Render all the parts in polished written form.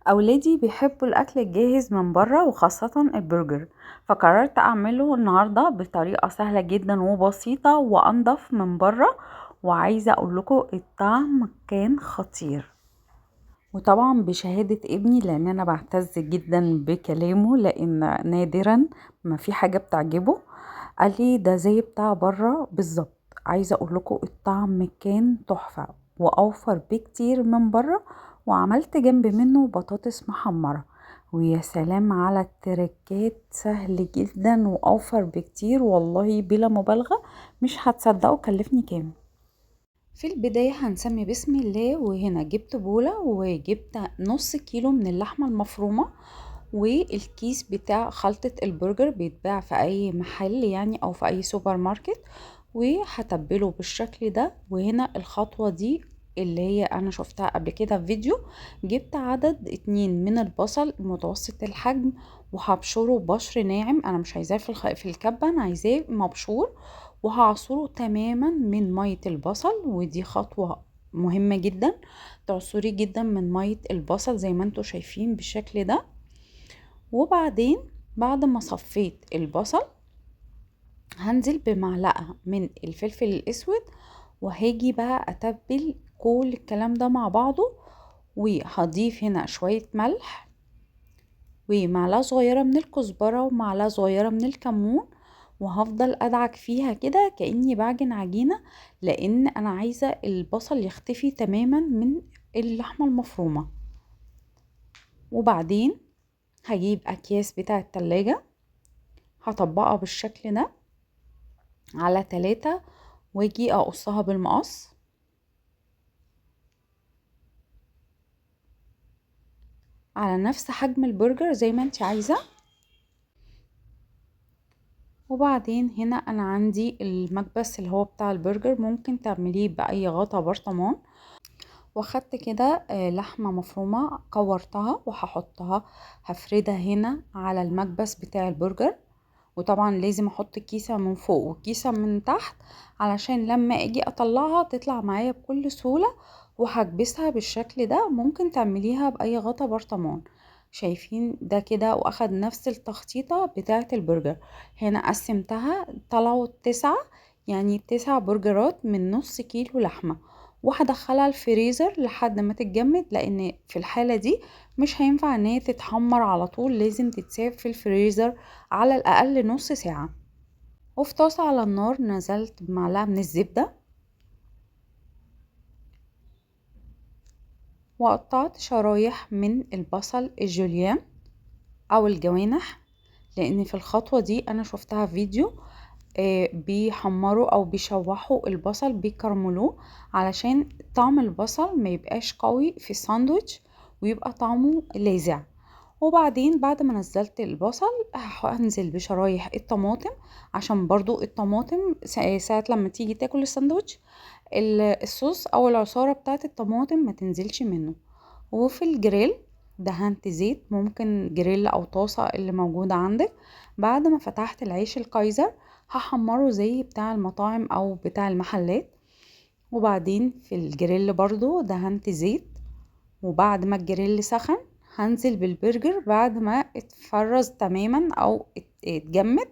اولادي بيحبوا الاكل الجاهز من بره وخاصة البرجر. فقررت اعمله النهاردة بطريقة سهلة جدا وبسيطة وانضف من بره. وعايزة اقول لكم الطعم كان خطير، وطبعا بشهادة ابني لان انا بعتز جدا بكلامه، لان نادرا ما في حاجة بتعجبه. قال لي ده زي بتاع بره بالظبط. عايزة اقول لكم الطعم كان تحفة واوفر بكتير من بره. وعملت جنب منه بطاطس محمرة. ويا سلام على التركات، سهل جدا واوفر بكتير والله بلا مبالغة. مش هتصدقوا كلفني كام. في البداية هنسمي بسم الله، وهنا جبت بولة وجبت نص كيلو من اللحمة المفرومة. والكيس بتاع خلطة البرجر بيتباع في اي محل يعني او في اي سوبر ماركت. وهتبله بالشكل ده. وهنا الخطوة دي اللي هي انا شفتها قبل كده في فيديو. جبت عدد 2 من البصل متوسط الحجم، وهبشره بشر ناعم. انا مش عايزاه في الكبة، انا عايزاه مبشور. وهعصره تماما من مية البصل، ودي خطوة مهمة جدا. تعصريه جدا من مية البصل زي ما انتوا شايفين بالشكل ده. وبعدين بعد ما صفيت البصل هنزل بمعلقة من الفلفل الاسود. وهاجي بقى اتبل كل الكلام ده مع بعضه. وهضيف هنا شوية ملح، ومعلقة صغيرة من الكزبرة، ومعلقة صغيرة من الكمون. وهفضل ادعك فيها كده كأني بعجن عجينة، لان انا عايزة البصل يختفي تماما من اللحمة المفرومة. وبعدين هجيب اكياس بتاع التلاجة، هطبقها بالشكل ده على 3، واجي اقصها بالمقص على نفس حجم البرجر زي ما انت عايزة. وبعدين هنا انا عندي المكبس اللي هو بتاع البرجر، ممكن تعمليه باي غطا برطمان. واخدت كده لحمة مفرومة كورتها وهحطها، هفردها هنا على المكبس بتاع البرجر. وطبعا لازم احط كيسة من فوق وكيسة من تحت، علشان لما اجي اطلعها تطلع معايا بكل سهولة. وهكبسها بالشكل ده. ممكن تعمليها باي غطا برطمان. شايفين ده كده، واخد نفس التخطيطة بتاعة البرجر. هنا قسمتها طلعوا 9، يعني 9 برجرات من نص كيلو لحمة. وهدخلها الفريزر لحد ما تتجمد، لان في الحالة دي مش هينفع ان هي تتحمر على طول، لازم تتساب في الفريزر على الأقل نص ساعة. وفي طاسة على النار نزلت بمعلقة من الزبدة، وقطعت شرايح من البصل الجوليان أو الجوانح. لأن في الخطوة دي أنا شفتها في فيديو بيحمروا أو بيشوحوا البصل بيكرملوه، علشان طعم البصل ما يبقاش قوي في الساندوتش، ويبقى طعمه لاذع. وبعدين بعد ما نزلت البصل هنزل بشرايح الطماطم، عشان برضو الطماطم ساعة لما تيجي تاكل الساندوتش الصوص او العصارة بتاعت الطماطم ما تنزلش منه. وفي الجريل دهنت زيت، ممكن جريل او طاسة اللي موجودة عندك. بعد ما فتحت العيش الكايزر هحمره زي بتاع المطاعم او بتاع المحلات. وبعدين في الجريل برضو دهنت زيت. وبعد ما الجريل سخن هنزل بالبرجر بعد ما اتفرز تماما او اتجمد.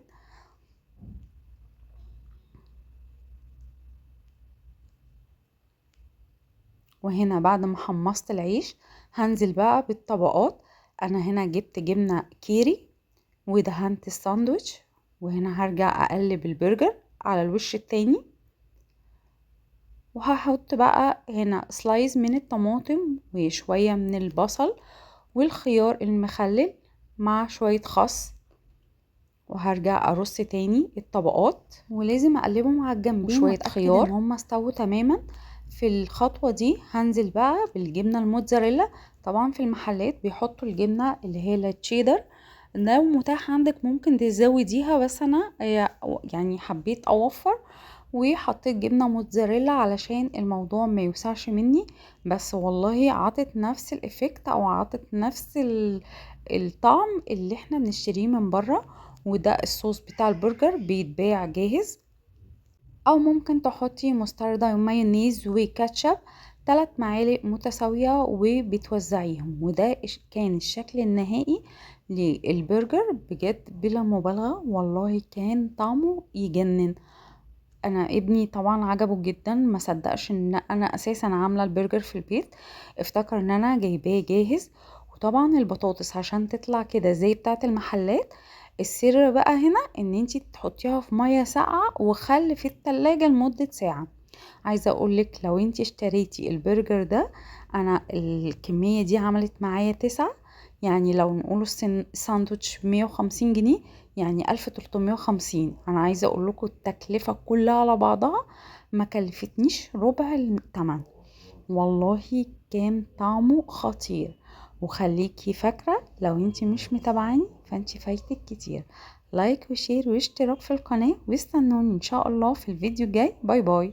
وهنا بعد ما حمصت العيش هنزل بقى بالطبقات. انا هنا جبت جبنة كيري ودهنت الساندوتش. وهنا هرجع اقلب البرجر على الوش التاني. وهحط بقى هنا سلايز من الطماطم وشوية من البصل والخيار المخلل مع شوية خس. وهرجع ارص تاني الطبقات، ولازم اقلبهم على الجنب شوية خيار ان هما استووا تماما. في الخطوة دي هنزل بقى بالجبنة الموتزاريلا. طبعا في المحلات بيحطوا الجبنة اللي هي التشيدر، لو متاح عندك ممكن تزوديها، بس انا يعني حبيت اوفر وحطيت جبنة موتزاريلا علشان الموضوع ما يوسعش مني. بس والله عطت نفس الافكت او عطت نفس الطعم اللي احنا بنشتريه من بره. وده الصوص بتاع البرجر بيتباع جاهز، او ممكن تحطي مستردة ومايونيز وكاتشب 3 معالق متساوية وبتوزعيهم، وده كان الشكل النهائي للبرجر. بجد بلا مبالغة والله كان طعمه يجنن. انا ابني طبعا عجبه جدا، ما صدقش ان انا اساسا عامله البرجر في البيت، افتكر ان انا جايباه جاهز. وطبعا البطاطس عشان تطلع كده زي بتاعه المحلات، السر بقى هنا ان انتي تحطيها في ميه ساقعه وخل في التلاجة لمده ساعه. عايزه اقولك لو انتي اشتريتي البرجر ده، انا الكميه دي عملت معايا 9، يعني لو نقوله الساندوتش 150 جنيه، يعني 1350. انا عايزه اقول لكم التكلفه كلها على بعضها ما كلفتنيش ربع الثمن. والله كان طعمه خطير. وخليكي فاكره لو انتي مش متابعاني فانتي فايتك كتير. لايك وشير واشتراك في القناه، واستنوني ان شاء الله في الفيديو الجاي. باي باي.